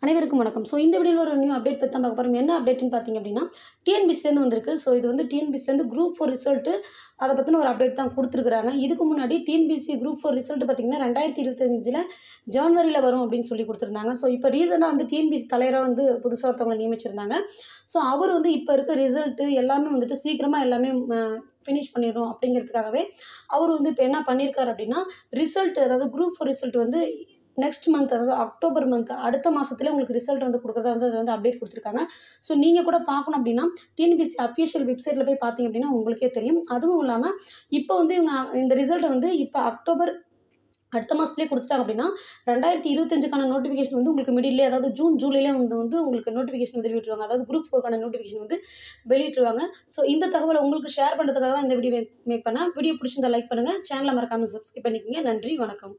அனைவருக்கும் வணக்கம். இந்த வீடியோல ஒரு நியூ அப்டேட் பத்தி தான் பார்க்க போறோம். என்ன அப்டேட்ன்னு பார்த்தீங்க அப்படின்னா, டிஎன்பிசிலேருந்து வந்திருக்கு. இது வந்து டிஎன்பிசிலேருந்து குரூப் 4 ரிசல்ட் அத பத்தின ஒரு அப்டேட் தான் குடுத்துருக்காங்க. இதுக்கு முன்னாடி டிஎன்பிசி குரூப் 4 ரிசல்ட் பார்த்தீங்கன்னா 2025ல ஜனவரில வரும் அப்படின்னு சொல்லி குடுத்துருந்தாங்க. இப்போ ரீசென்ட்டா வந்து டிஎன்பிசி தலைவரா வந்து புதுசா ஒருத்தவங்கள நியமிச்சிருந்தாங்க. அவர் வந்து இப்ப இருக்க ரிசல்ட் எல்லாமே வந்துட்டு சீக்கிரமா எல்லாமே ஃபினிஷ் பண்ணிடணும் அப்படிங்கிறதுக்காகவே அவர் வந்து இப்ப என்ன பண்ணியிருக்காரு அப்படின்னா, ரிசல்ட் அதாவது குரூப் 4 ரிசல்ட் வந்து நெக்ஸ்ட் மந்த் அதாவது அக்டோபர் மந்த் அடுத்த மாசத்துல உங்களுக்கு ரிசல்ட் வந்து குடுக்குறதா வந்து அதுல வந்து அப்டேட் குடுத்துருக்காங்க. நீங்க கூட பார்க்கணும் அப்டின்னா, டிஎன்பிஎஸ்சி அஃபிஷியல் வெப்சைட்ல போய் பார்த்தீங்க அப்டின்னா உங்களுக்கே தெரியும். அதுவும் இல்லாம இப்ப வந்து இவங்க இந்த ரிசல்ட்ட வந்து இப்ப அக்டோபர் அடுத்த மாசத்திலேயே குடுத்துட்டாங்க அப்டின்னா, 2025க்கான நோட்டிஃபிகேஷன் வந்து உங்களுக்கு மிடில்லே அதாவது ஜூன், ஜூலைலே வந்து உங்களுக்கு நோட்டிஃபிகேஷன் வந்து வெளியிட்டுருவாங்க. அதாவது குரூப் 4க்கான நோட்டிஃபிகேஷன் வந்து வெளியிட்டுருவாங்க. இந்த தகவல உங்களுக்கு ஷேர் பண்றதுக்காக தான் இந்த வீடியோ மேக் பண்ணேன். வீடியோ பிடிச்சிருந்தா லைக் பண்ணுங்க. சேனல மறக்காம சப்ஸ்கிரைப் பண்ணிக்கங்க. நன்றி, வணக்கம்.